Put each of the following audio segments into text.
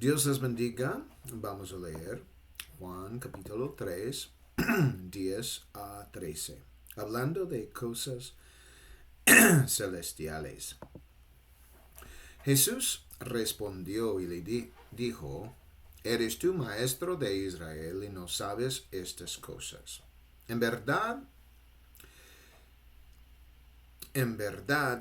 Dios les bendiga. Vamos a leer Juan capítulo 3, 10 a 13. Hablando de cosas celestiales. Jesús respondió y le dijo, ¿eres tú maestro de Israel y no sabes estas cosas? En verdad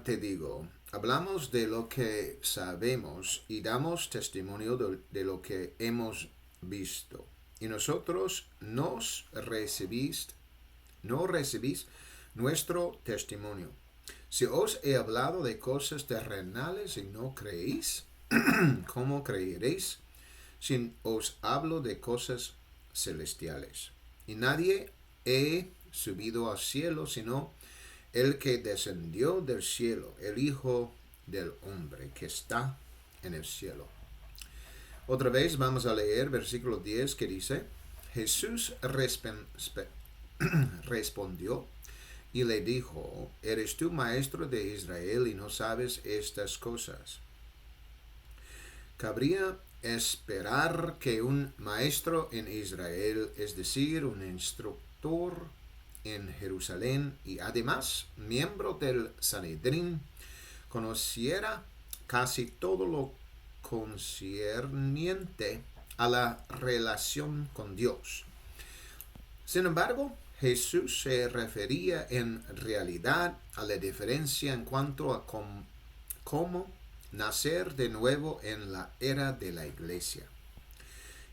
te digo, hablamos de lo que sabemos y damos testimonio de lo que hemos visto. Y nosotros no recibís nuestro testimonio. Si os he hablado de cosas terrenales y no creéis, ¿cómo creeréis si os hablo de cosas celestiales? Y nadie he subido al cielo sino el que descendió del cielo, el Hijo del Hombre que está en el cielo. Otra vez vamos a leer versículo 10 que dice, Jesús respondió y le dijo, ¿eres tú maestro de Israel y no sabes estas cosas? Cabría esperar que un maestro en Israel, es decir, un instructor en Jerusalén y además miembro del Sanedrín, conociera casi todo lo concerniente a la relación con Dios. Sin embargo, Jesús se refería en realidad a la diferencia en cuanto a cómo nacer de nuevo en la era de la iglesia.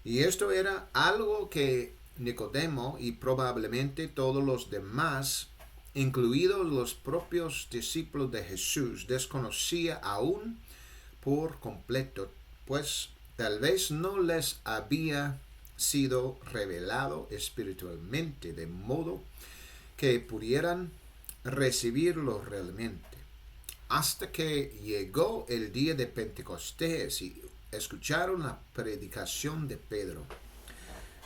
Y esto era algo que Nicodemo y probablemente todos los demás, incluidos los propios discípulos de Jesús, desconocía aún por completo, pues tal vez no les había sido revelado espiritualmente de modo que pudieran recibirlo realmente. Hasta que llegó el día de Pentecostés y escucharon la predicación de Pedro.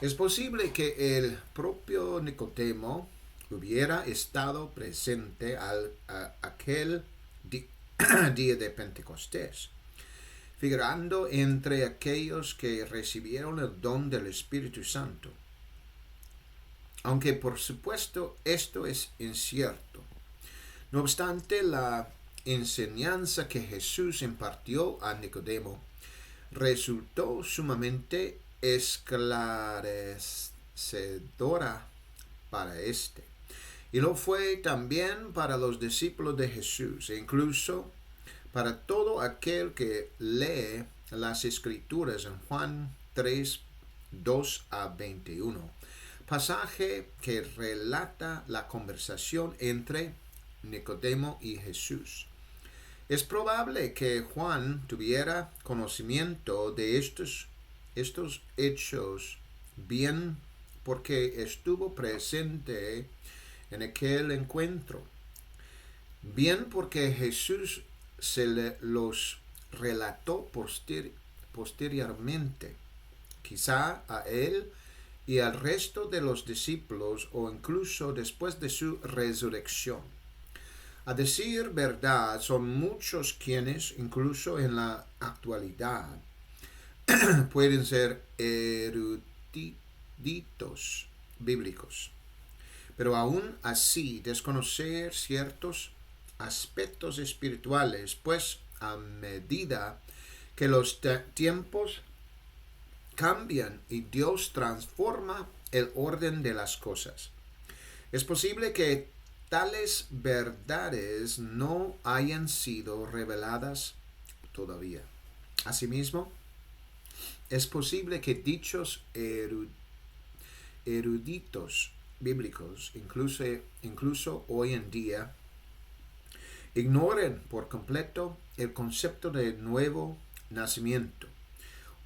Es posible que el propio Nicodemo hubiera estado presente aquel día de Pentecostés, figurando entre aquellos que recibieron el don del Espíritu Santo. Aunque por supuesto esto es incierto. No obstante, la enseñanza que Jesús impartió a Nicodemo resultó sumamente esclarecedora para éste. Y lo fue también para los discípulos de Jesús, e incluso para todo aquel que lee las Escrituras en Juan 3, 2 a 21, pasaje que relata la conversación entre Nicodemo y Jesús. Es probable que Juan tuviera conocimiento de estos hechos bien porque estuvo presente en aquel encuentro, bien porque Jesús se los relató posteriormente, quizá a él y al resto de los discípulos o incluso después de su resurrección. A decir verdad, son muchos quienes, incluso en la actualidad, pueden ser eruditos bíblicos, pero aún así desconocer ciertos aspectos espirituales, pues a medida que los tiempos cambian y Dios transforma el orden de las cosas, es posible que tales verdades no hayan sido reveladas todavía. Asimismo, es posible que dichos eruditos bíblicos, incluso hoy en día, ignoren por completo el concepto de nuevo nacimiento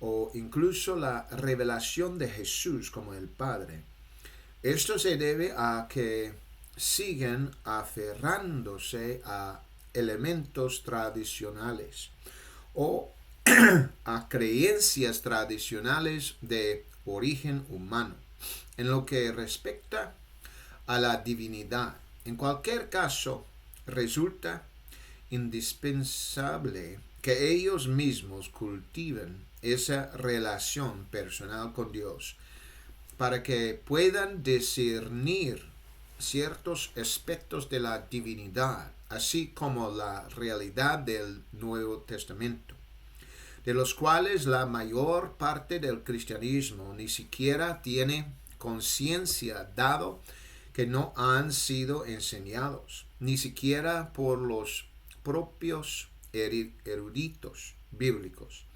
o incluso la revelación de Jesús como el Padre. Esto se debe a que siguen aferrándose a elementos tradicionales o a creencias tradicionales de origen humano en lo que respecta a la divinidad. En cualquier caso, resulta indispensable que ellos mismos cultiven esa relación personal con Dios para que puedan discernir ciertos aspectos de la divinidad, así como la realidad del Nuevo Testamento, de los cuales la mayor parte del cristianismo ni siquiera tiene conciencia, dado que no han sido enseñados, ni siquiera por los propios eruditos bíblicos.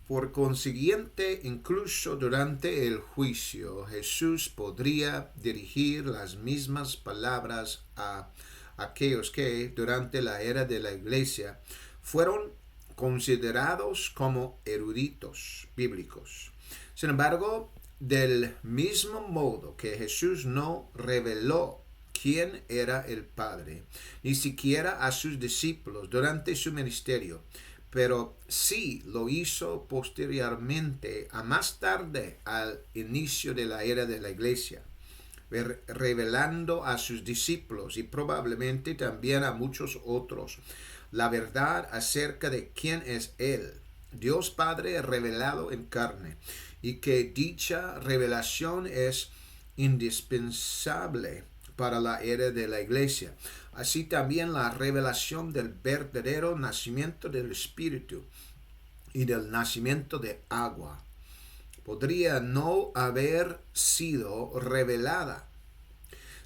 Por consiguiente, incluso durante el juicio, Jesús podría dirigir las mismas palabras a aquellos que, durante la era de la Iglesia, fueron considerados como eruditos bíblicos. Sin embargo, del mismo modo que Jesús no reveló quién era el Padre, ni siquiera a sus discípulos durante su ministerio, pero sí lo hizo posteriormente, a más tarde al inicio de la era de la Iglesia, revelando a sus discípulos y probablemente también a muchos otros la verdad acerca de quién es Él, Dios Padre revelado en carne, y que dicha revelación es indispensable para la era de la Iglesia. Así también la revelación del verdadero nacimiento del Espíritu y del nacimiento de agua podría no haber sido revelada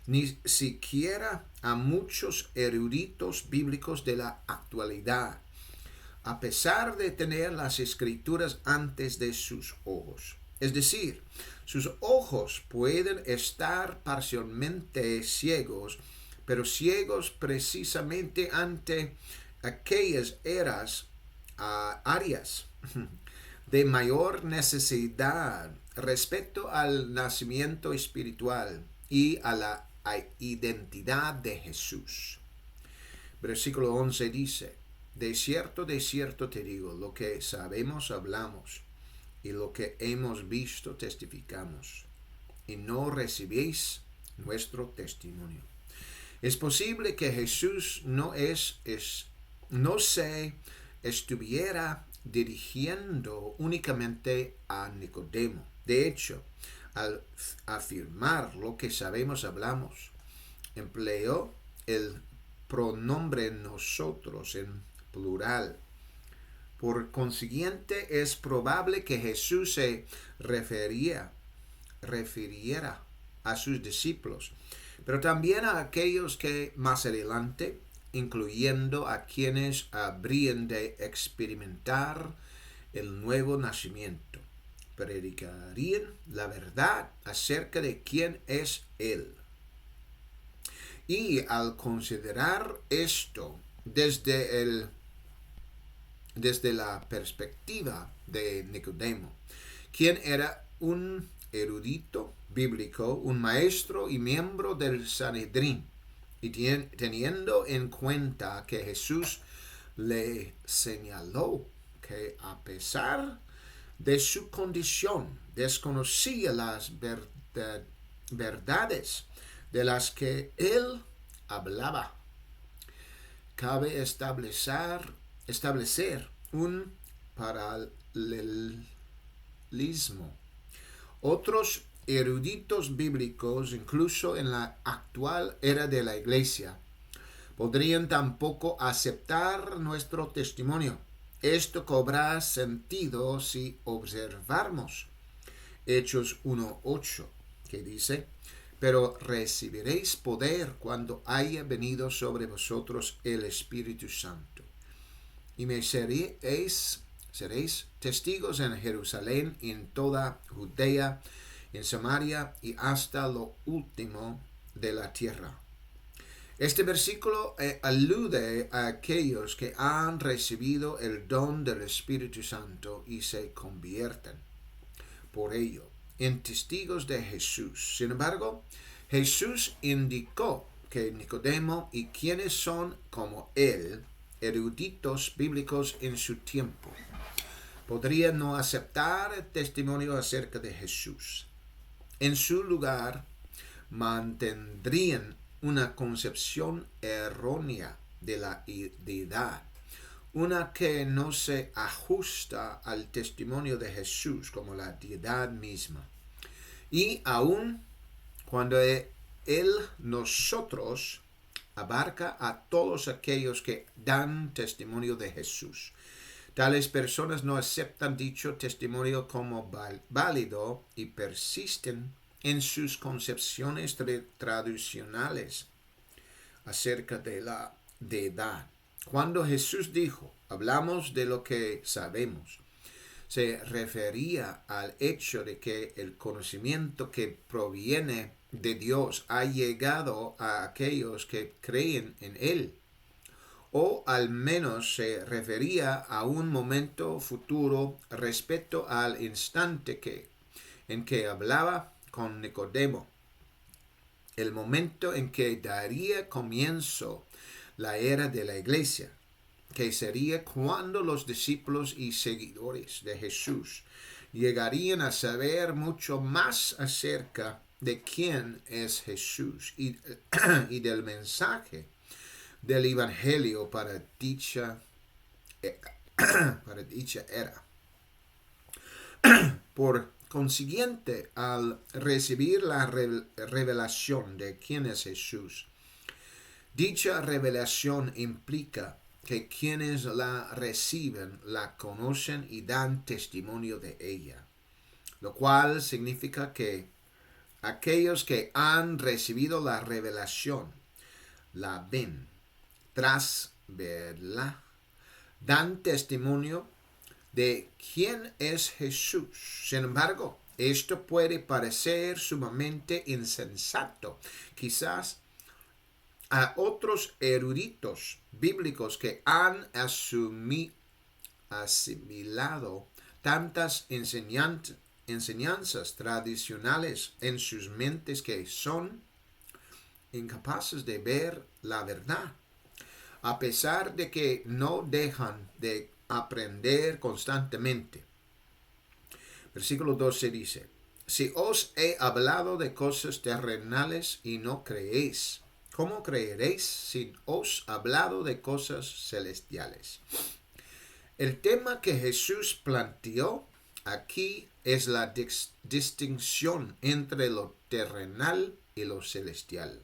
ni siquiera a muchos eruditos bíblicos de la actualidad, a pesar de tener las escrituras antes de sus ojos. Es decir, sus ojos pueden estar parcialmente ciegos, pero ciegos precisamente ante aquellas áreas de mayor necesidad respecto al nacimiento espiritual y a la identidad de Jesús. Versículo 11 dice: de cierto te digo, lo que sabemos hablamos, y lo que hemos visto testificamos, y no recibéis nuestro testimonio. Es posible que Jesús no se estuviera dirigiendo únicamente a Nicodemo. De hecho, al afirmar lo que sabemos hablamos, empleó el pronombre nosotros en plural. Por consiguiente, es probable que Jesús se refiriera a sus discípulos, pero también a aquellos que más adelante, incluyendo a quienes habrían de experimentar el nuevo nacimiento, predicarían la verdad acerca de quién es Él. Y al considerar esto desde la perspectiva de Nicodemo, quien era un erudito bíblico, un maestro y miembro del Sanedrín, y teniendo en cuenta que Jesús le señaló que a pesar de su condición desconocía las verdades de las que él hablaba, cabe establecer un paralelismo. Otros eruditos bíblicos, incluso en la actual era de la Iglesia, podrían tampoco aceptar nuestro testimonio. Esto cobra sentido si observamos Hechos 1:8, que dice: pero recibiréis poder cuando haya venido sobre vosotros el Espíritu Santo, y me seréis testigos en Jerusalén, en toda Judea, en Samaria y hasta lo último de la tierra. Este versículo alude a aquellos que han recibido el don del Espíritu Santo y se convierten por ello en testigos de Jesús. Sin embargo, Jesús indicó que Nicodemo y quienes son como él, eruditos bíblicos en su tiempo, podrían no aceptar el testimonio acerca de Jesús. En su lugar, mantendrían una concepción errónea de la deidad, una que no se ajusta al testimonio de Jesús como la deidad misma. Y aun cuando Él nosotros abarca a todos aquellos que dan testimonio de Jesús. Tales personas no aceptan dicho testimonio como válido y persisten en sus concepciones tradicionales acerca de la deidad. Cuando Jesús dijo, hablamos de lo que sabemos, se refería al hecho de que el conocimiento que proviene de Dios ha llegado a aquellos que creen en Él, o al menos se refería a un momento futuro respecto al instante en que hablaba con Nicodemo, el momento en que daría comienzo la era de la iglesia, que sería cuando los discípulos y seguidores de Jesús llegarían a saber mucho más acerca de quién es Jesús y del mensaje del Evangelio para dicha era. Por consiguiente, al recibir la revelación de quién es Jesús, dicha revelación implica que quienes la reciben la conocen y dan testimonio de ella, lo cual significa que aquellos que han recibido la revelación la ven. Tras verla, dan testimonio de quién es Jesús. Sin embargo, esto puede parecer sumamente insensato, quizás a otros eruditos bíblicos que han asimilado tantas enseñanzas tradicionales en sus mentes que son incapaces de ver la verdad, a pesar de que no dejan de aprender constantemente. Versículo 12 dice, si os he hablado de cosas terrenales y no creéis, ¿cómo creeréis si os he hablado de cosas celestiales? El tema que Jesús planteó aquí es la distinción entre lo terrenal y lo celestial.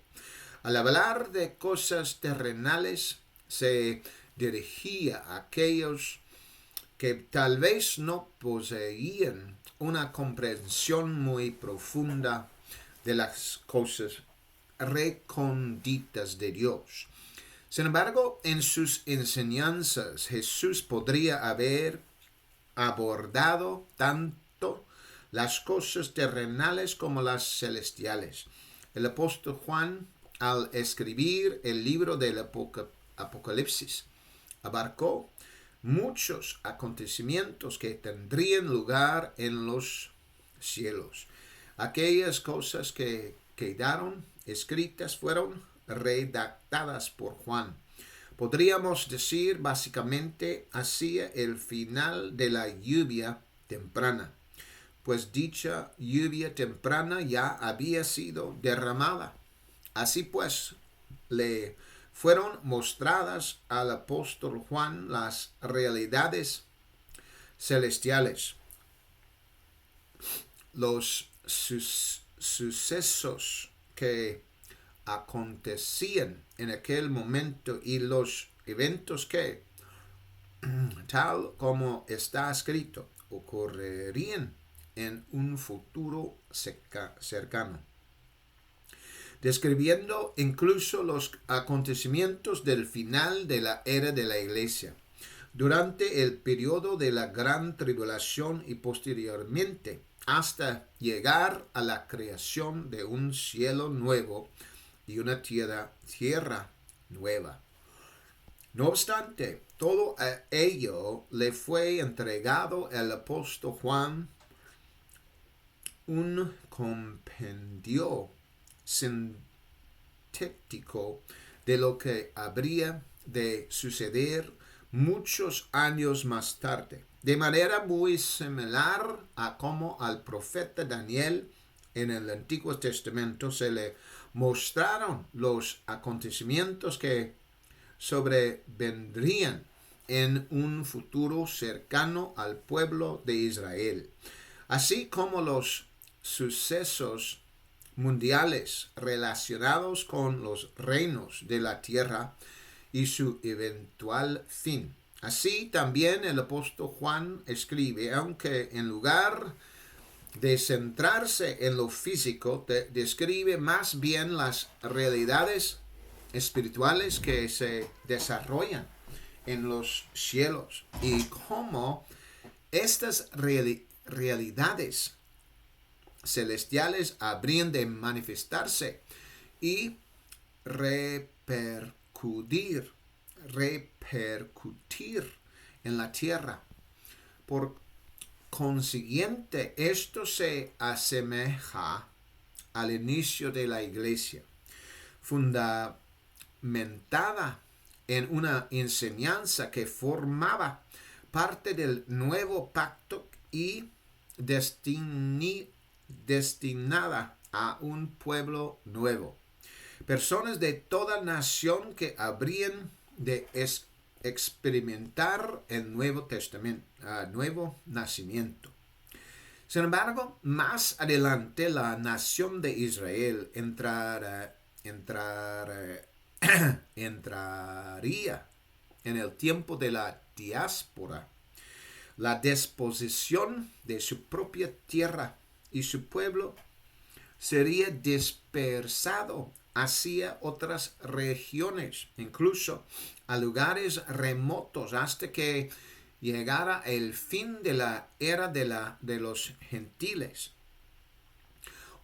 Al hablar de cosas terrenales, se dirigía a aquellos que tal vez no poseían una comprensión muy profunda de las cosas recónditas de Dios. Sin embargo, en sus enseñanzas, Jesús podría haber abordado tanto las cosas terrenales como las celestiales. El apóstol Juan, al escribir el libro del Apocalipsis, abarcó muchos acontecimientos que tendrían lugar en los cielos. Aquellas cosas que quedaron escritas fueron redactadas por Juan. Podríamos decir básicamente hacia el final de la lluvia temprana, pues dicha lluvia temprana ya había sido derramada. Así pues, le fueron mostradas al apóstol Juan las realidades celestiales, los sucesos que acontecían en aquel momento y los eventos que, tal como está escrito, ocurrirían en un futuro cercano, describiendo incluso los acontecimientos del final de la era de la iglesia, durante el periodo de la gran tribulación y posteriormente, hasta llegar a la creación de un cielo nuevo y una tierra nueva. No obstante, todo ello le fue entregado al apóstol Juan, un compendio sintético de lo que habría de suceder muchos años más tarde, de manera muy similar a como al profeta Daniel en el Antiguo Testamento se le mostraron los acontecimientos que sobrevendrían en un futuro cercano al pueblo de Israel, así como los sucesos mundiales relacionados con los reinos de la tierra y su eventual fin. Así también el apóstol Juan escribe, aunque en lugar de centrarse en lo físico, describe más bien las realidades espirituales que se desarrollan en los cielos y cómo estas realidades celestiales habrían de manifestarse y repercutir en la tierra. Por consiguiente, esto se asemeja al inicio de la iglesia, fundamentada en una enseñanza que formaba parte del nuevo pacto y destinada a un pueblo nuevo. Personas de toda nación que habrían de experimentar el Nuevo Testamento, nuevo nacimiento. Sin embargo, más adelante la nación de Israel entraría en el tiempo de la diáspora, la disposición de su propia tierra, y su pueblo sería dispersado hacia otras regiones, incluso a lugares remotos, hasta que llegara el fin de la era de los gentiles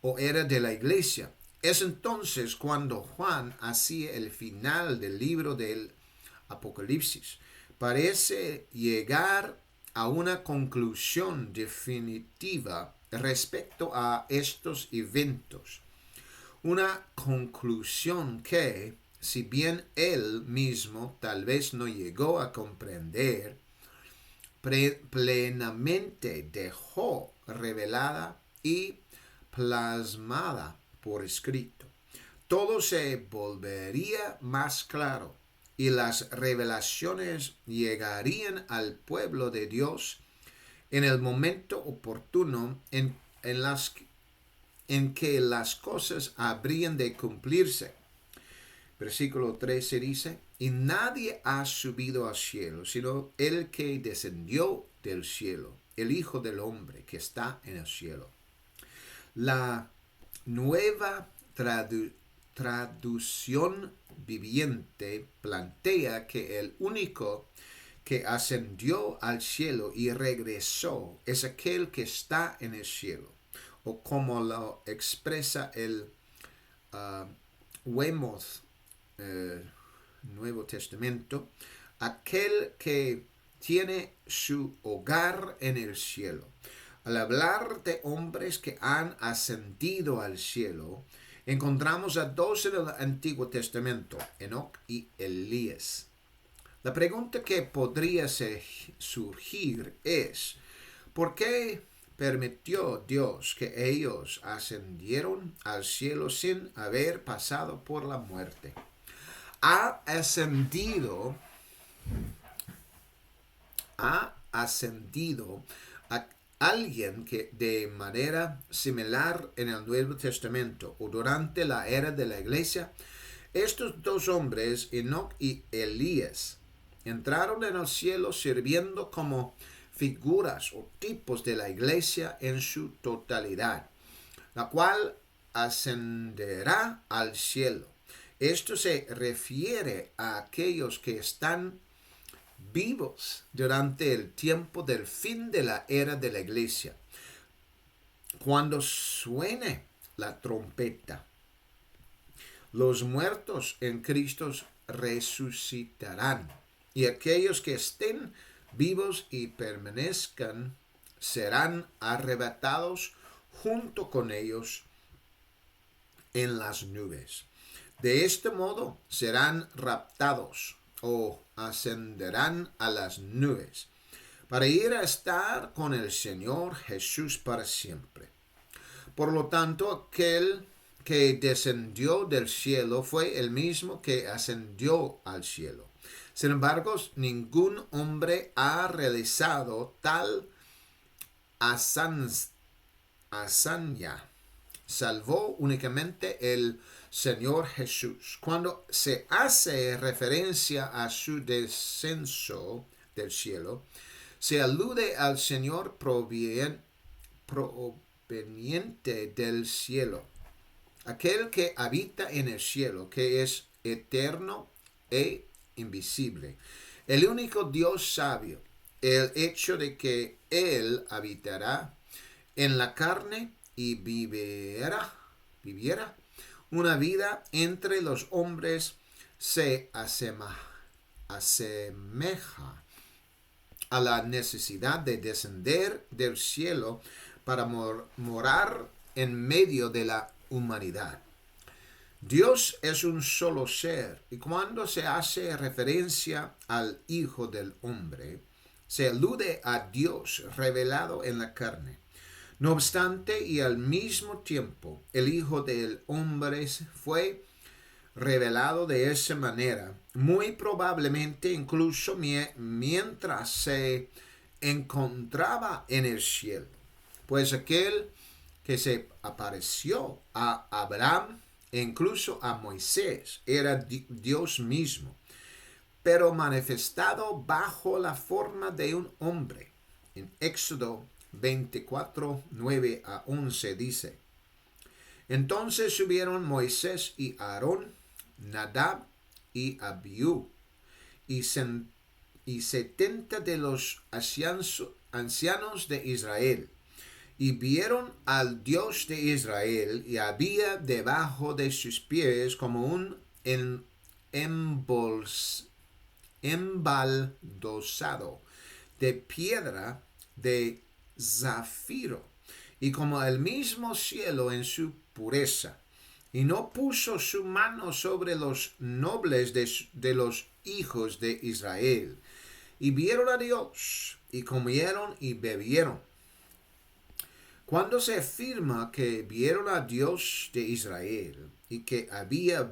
o era de la iglesia. Es entonces cuando Juan hacía el final del libro del Apocalipsis. Parece llegar a una conclusión definitiva respecto a estos eventos. Una conclusión que, si bien él mismo tal vez no llegó a comprender, plenamente dejó revelada y plasmada por escrito. Todo se volvería más claro y las revelaciones llegarían al pueblo de Dios en el momento oportuno en que las cosas habrían de cumplirse. Versículo 13 dice, y nadie ha subido al cielo, sino el que descendió del cielo, el Hijo del Hombre que está en el cielo. La nueva traducción viviente plantea que el único que ascendió al cielo y regresó es aquel que está en el cielo, o como lo expresa el Weymouth Nuevo Testamento, aquel que tiene su hogar en el cielo. Al hablar de hombres que han ascendido al cielo, encontramos a dos en el Antiguo Testamento, Enoc y Elías. La pregunta que podría surgir es, ¿por qué permitió Dios que ellos ascendieron al cielo sin haber pasado por la muerte? Ha ascendido a alguien que de manera similar en el Nuevo Testamento o durante la era de la iglesia. Estos dos hombres, Enoc y Elías, entraron en el cielo sirviendo como figuras o tipos de la iglesia en su totalidad, la cual ascenderá al cielo. Esto se refiere a aquellos que están vivos durante el tiempo del fin de la era de la iglesia. Cuando suene la trompeta, los muertos en Cristo resucitarán, y aquellos que estén vivos y permanezcan serán arrebatados junto con ellos en las nubes. De este modo serán raptados o ascenderán a las nubes para ir a estar con el Señor Jesús para siempre. Por lo tanto, aquel que descendió del cielo fue el mismo que ascendió al cielo. Sin embargo, ningún hombre ha realizado tal hazaña, salvó únicamente el Señor Jesús. Cuando se hace referencia a su descenso del cielo, se alude al Señor proveniente del cielo, aquel que habita en el cielo, que es eterno e invisible, el único Dios sabio. El hecho de que Él habitará en la carne y viviera una vida entre los hombres se asemeja a la necesidad de descender del cielo para morar en medio de la humanidad. Dios es un solo ser, y cuando se hace referencia al Hijo del Hombre, se alude a Dios revelado en la carne. No obstante, y al mismo tiempo, el Hijo del Hombre fue revelado de esa manera, muy probablemente incluso mientras se encontraba en el cielo, pues aquel que se apareció a Abraham e incluso a Moisés era Dios mismo, pero manifestado bajo la forma de un hombre. En Éxodo 24, 9 a 11 dice: Entonces subieron Moisés y Aarón, Nadab y Abiú, y 70 de los ancianos de Israel, y vieron al Dios de Israel, y había debajo de sus pies como un embaldosado de piedra de zafiro, y como el mismo cielo en su pureza. Y no puso su mano sobre los nobles de los hijos de Israel. Y vieron a Dios, y comieron y bebieron. Cuando se afirma que vieron a Dios de Israel y que había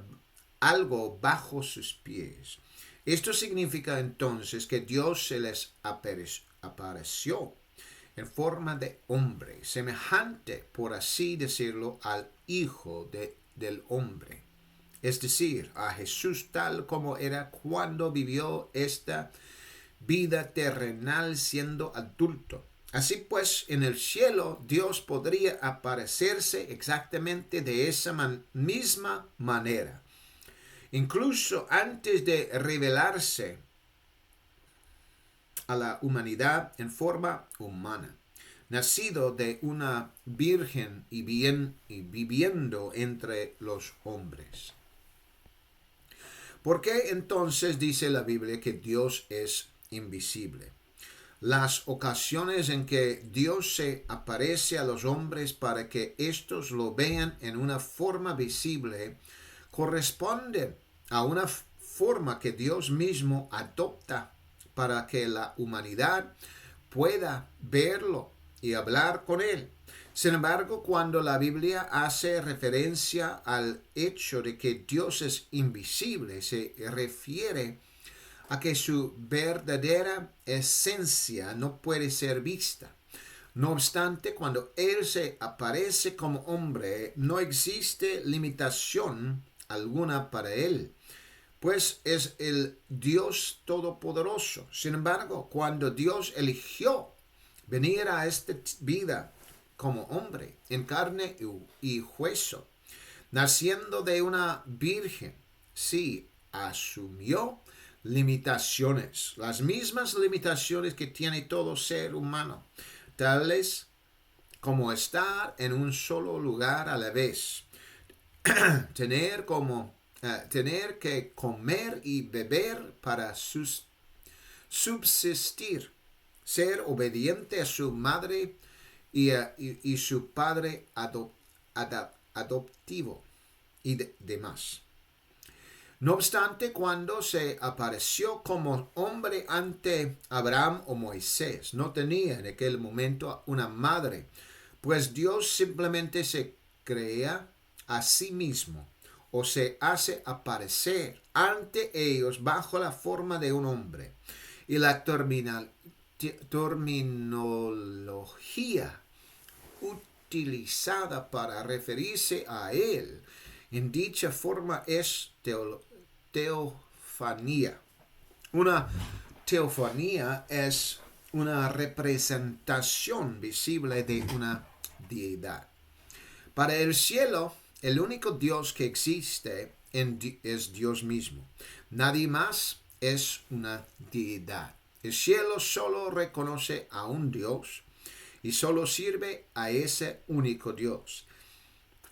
algo bajo sus pies, esto significa entonces que Dios se les apareció en forma de hombre, semejante, por así decirlo, al Hijo del Hombre, es decir, a Jesús tal como era cuando vivió esta vida terrenal siendo adulto. Así pues, en el cielo Dios podría aparecerse exactamente de esa misma manera, incluso antes de revelarse a la humanidad en forma humana, nacido de una virgen y viviendo entre los hombres. ¿Por qué entonces dice la Biblia que Dios es invisible? Las ocasiones en que Dios se aparece a los hombres para que éstos lo vean en una forma visible corresponden a una forma que Dios mismo adopta para que la humanidad pueda verlo y hablar con él. Sin embargo, cuando la Biblia hace referencia al hecho de que Dios es invisible, se refiere a que su verdadera esencia no puede ser vista. No obstante, cuando Él se aparece como hombre, no existe limitación alguna para Él, pues es el Dios Todopoderoso. Sin embargo, cuando Dios eligió venir a esta vida como hombre, en carne y hueso, naciendo de una virgen, sí, asumió limitaciones, las mismas limitaciones que tiene todo ser humano, tales como estar en un solo lugar a la vez, tener que comer y beber para subsistir, ser obediente a su madre y su padre adoptivo y demás. No obstante, cuando se apareció como hombre ante Abraham o Moisés, no tenía en aquel momento una madre, pues Dios simplemente se crea a sí mismo, o se hace aparecer ante ellos bajo la forma de un hombre. Y la terminología utilizada para referirse a él en dicha forma es teofanía. Una teofanía es una representación visible de una deidad. Para el cielo, el único Dios que existe es Dios mismo. Nadie más es una deidad. El cielo solo reconoce a un Dios y solo sirve a ese único Dios.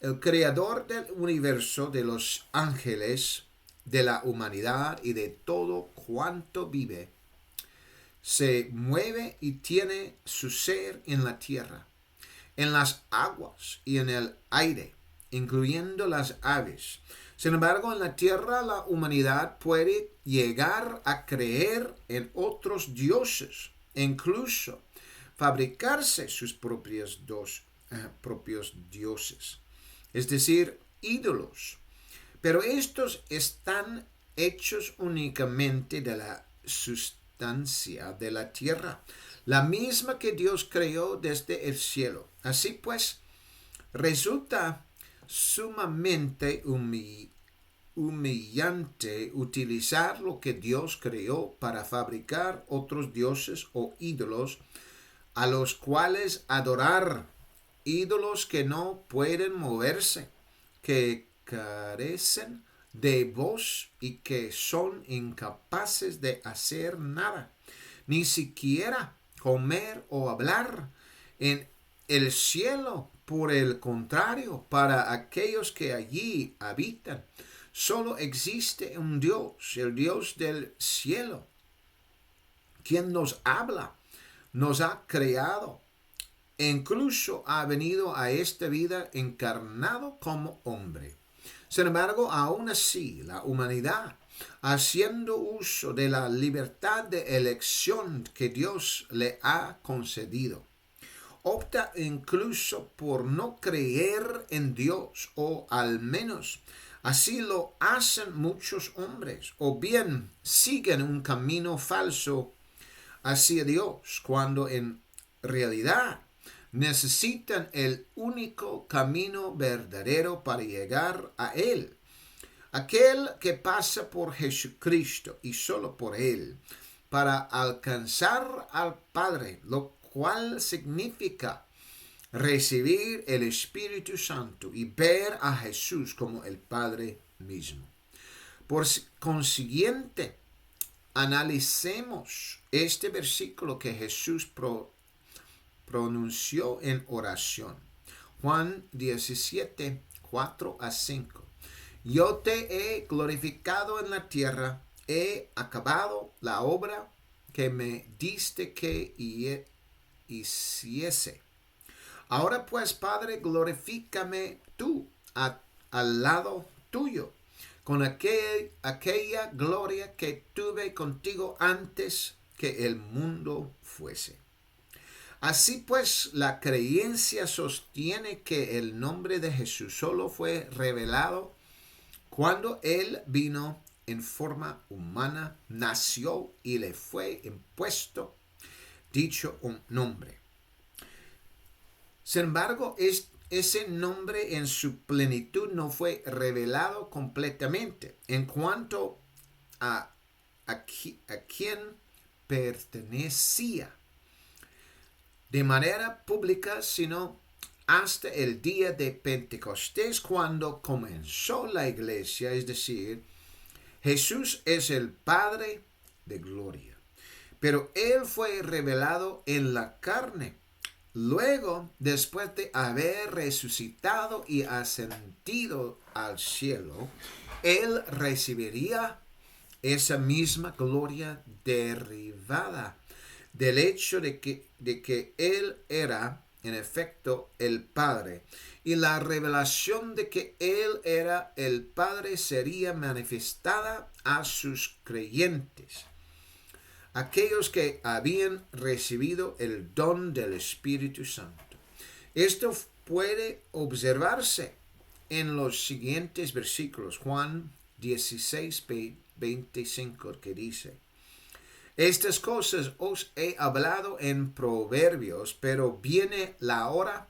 El creador del universo, de los ángeles, de la humanidad y de todo cuanto vive, se mueve y tiene su ser en la tierra, en las aguas y en el aire, incluyendo las aves. Sin embargo, en la tierra la humanidad puede llegar a creer en otros dioses e incluso fabricarse sus propios dioses, es decir, ídolos. Pero estos están hechos únicamente de la sustancia de la tierra, la misma que Dios creó desde el cielo. Así pues, resulta sumamente humillante utilizar lo que Dios creó para fabricar otros dioses o ídolos a los cuales adorar, ídolos que no pueden moverse, que carecen de voz y que son incapaces de hacer nada, ni siquiera comer o hablar. En el cielo, por el contrario, para aquellos que allí habitan, solo existe un Dios, el Dios del cielo, quien nos habla, nos ha creado e incluso ha venido a esta vida encarnado como hombre. Sin embargo, aún así, la humanidad, haciendo uso de la libertad de elección que Dios le ha concedido, opta incluso por no creer en Dios, o al menos así lo hacen muchos hombres, o bien siguen un camino falso hacia Dios, cuando en realidad necesitan el único camino verdadero para llegar a Él, aquel que pasa por Jesucristo y solo por Él, para alcanzar al Padre, lo cual significa recibir el Espíritu Santo y ver a Jesús como el Padre mismo. Por consiguiente, analicemos este versículo que Jesús pronunció en oración. Juan 17, 4 a 5. Yo te he glorificado en la tierra, he acabado la obra que me diste que hiciese. Ahora pues, Padre, glorifícame tú al lado tuyo, con aquella gloria que tuve contigo antes que el mundo fuese. Así pues, la creencia sostiene que el nombre de Jesús solo fue revelado cuando Él vino en forma humana, nació y le fue impuesto dicho nombre. Sin embargo, ese nombre en su plenitud no fue revelado completamente en cuanto a quien pertenecía de manera pública, sino hasta el día de Pentecostés, cuando comenzó la iglesia, es decir, Jesús es el Padre de gloria. Pero Él fue revelado en la carne. Luego, después de haber resucitado y ascendido al cielo, Él recibiría esa misma gloria derivada del hecho de que Él era, en efecto, el Padre. Y la revelación de que Él era el Padre sería manifestada a sus creyentes, aquellos que habían recibido el don del Espíritu Santo. Esto puede observarse en los siguientes versículos, Juan 16, 25, que dice: estas cosas os he hablado en proverbios, pero viene la hora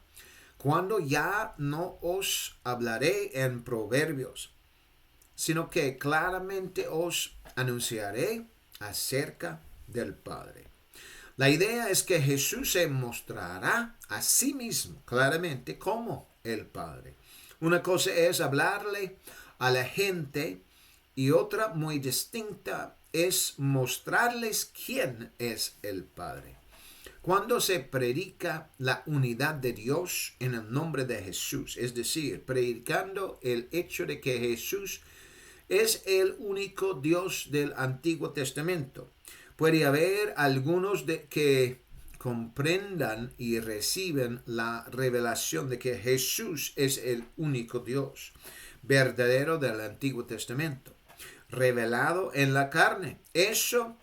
cuando ya no os hablaré en proverbios, sino que claramente os anunciaré acerca del Padre. La idea es que Jesús se mostrará a sí mismo claramente como el Padre. Una cosa es hablarle a la gente y otra muy distinta es mostrarles quién es el Padre. Cuando se predica la unidad de Dios en el nombre de Jesús, es decir, predicando el hecho de que Jesús es el único Dios del Antiguo Testamento, puede haber algunos que comprendan y reciben la revelación de que Jesús es el único Dios verdadero del Antiguo Testamento, revelado en la carne. Eso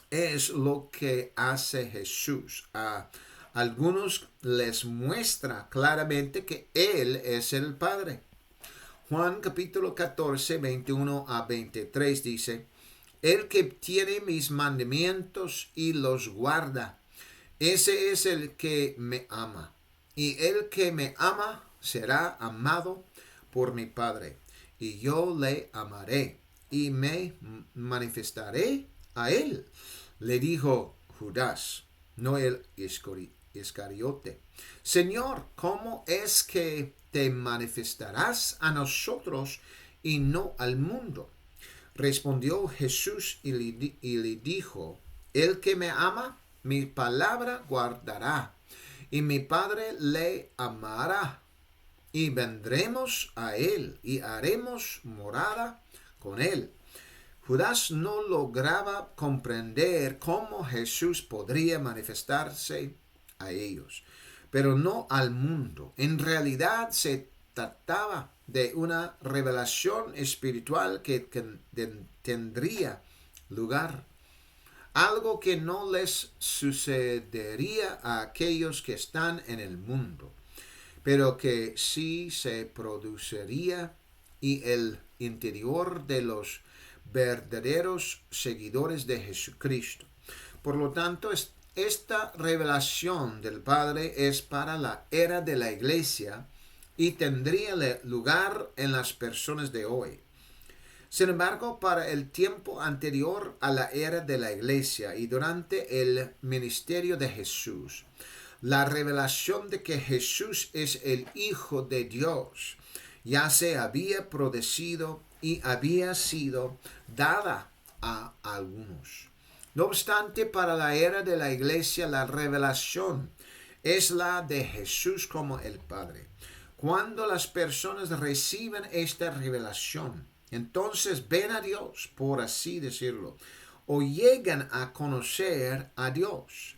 es lo que hace Jesús. A algunos les muestra claramente que Él es el Padre. Juan capítulo 14, 21 a 23 dice: el que tiene mis mandamientos y los guarda, ese es el que me ama. Y el que me ama será amado por mi Padre. Y yo le amaré y me manifestaré a él. Le dijo Judas, no el Iscariote: Señor, ¿cómo es que te manifestarás a nosotros y no al mundo? Respondió Jesús y le dijo: el que me ama, mi palabra guardará, y mi Padre le amará, y vendremos a él, y haremos morada con él. Judas no lograba comprender cómo Jesús podría manifestarse a ellos, pero no al mundo. En realidad se trataba de una revelación espiritual que tendría lugar, algo que no les sucedería a aquellos que están en el mundo, pero que sí se produciría en el interior de los verdaderos seguidores de Jesucristo. Por lo tanto, esta revelación del Padre es para la era de la Iglesia y tendría lugar en las personas de hoy. Sin embargo, para el tiempo anterior a la era de la Iglesia y durante el ministerio de Jesús, la revelación de que Jesús es el Hijo de Dios ya se había producido y había sido dada a algunos. No obstante, para la era de la Iglesia, la revelación es la de Jesús como el Padre. Cuando las personas reciben esta revelación, entonces ven a Dios, por así decirlo, o llegan a conocer a Dios.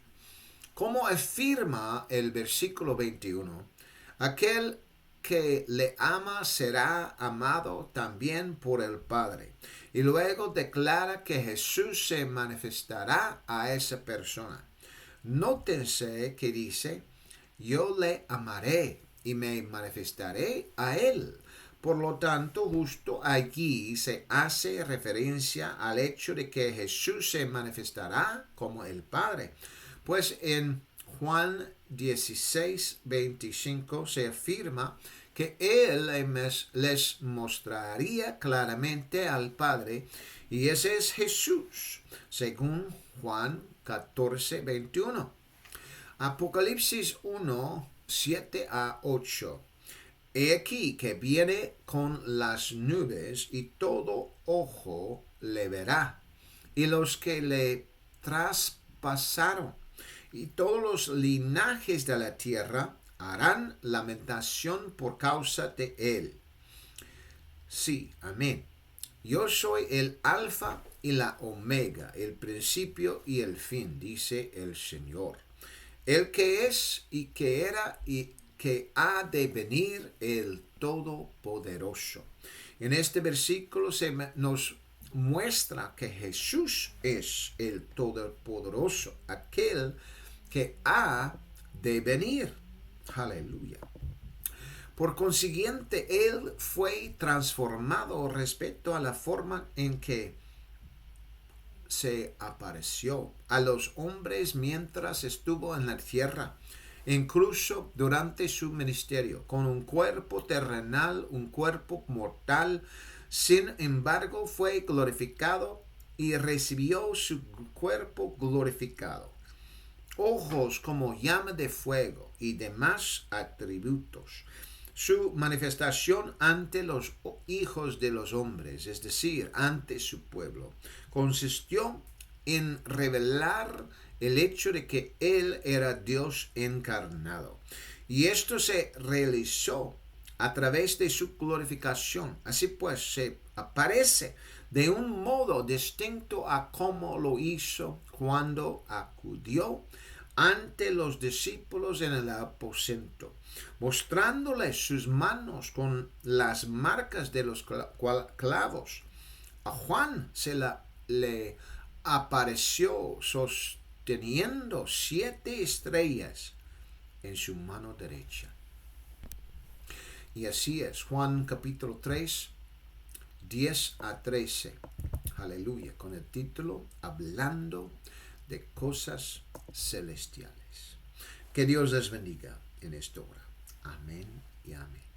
Como afirma el versículo 21, aquel que le ama será amado también por el Padre. Y luego declara que Jesús se manifestará a esa persona. Nótense que dice: yo le amaré y me manifestaré a él. Por lo tanto, justo allí se hace referencia al hecho de que Jesús se manifestará como el Padre. Pues en Juan 16, 25 se afirma que Él les mostraría claramente al Padre, y ese es Jesús, según Juan 14, 21. Apocalipsis 1, 7 a 8. He aquí que viene con las nubes, y todo ojo le verá, y los que le traspasaron, y todos los linajes de la tierra harán lamentación por causa de él. Sí, amén. Yo soy el Alfa y la Omega, el principio y el fin, dice el Señor, el que es y que era y que ha de venir, el Todopoderoso. En este versículo nos muestra que Jesús es el Todopoderoso, aquel que ha de venir. Aleluya. Por consiguiente, él fue transformado respecto a la forma en que se apareció a los hombres mientras estuvo en la tierra, incluso durante su ministerio, con un cuerpo terrenal, un cuerpo mortal. Sin embargo, fue glorificado y recibió su cuerpo glorificado, ojos como llama de fuego y demás atributos. Su manifestación ante los hijos de los hombres, es decir, ante su pueblo, consistió en revelar el hecho de que Él era Dios encarnado. Y esto se realizó a través de su glorificación. Así pues, se aparece de un modo distinto a como lo hizo cuando acudió ante los discípulos en el aposento, mostrándoles sus manos con las marcas de los clavos. A Juan le apareció sosteniendo 7 estrellas en su mano derecha. Y así es, Juan capítulo 3, 10 a 13. Aleluya, con el título Hablando de cosas celestiales. Que Dios les bendiga en esta hora. Amén y amén.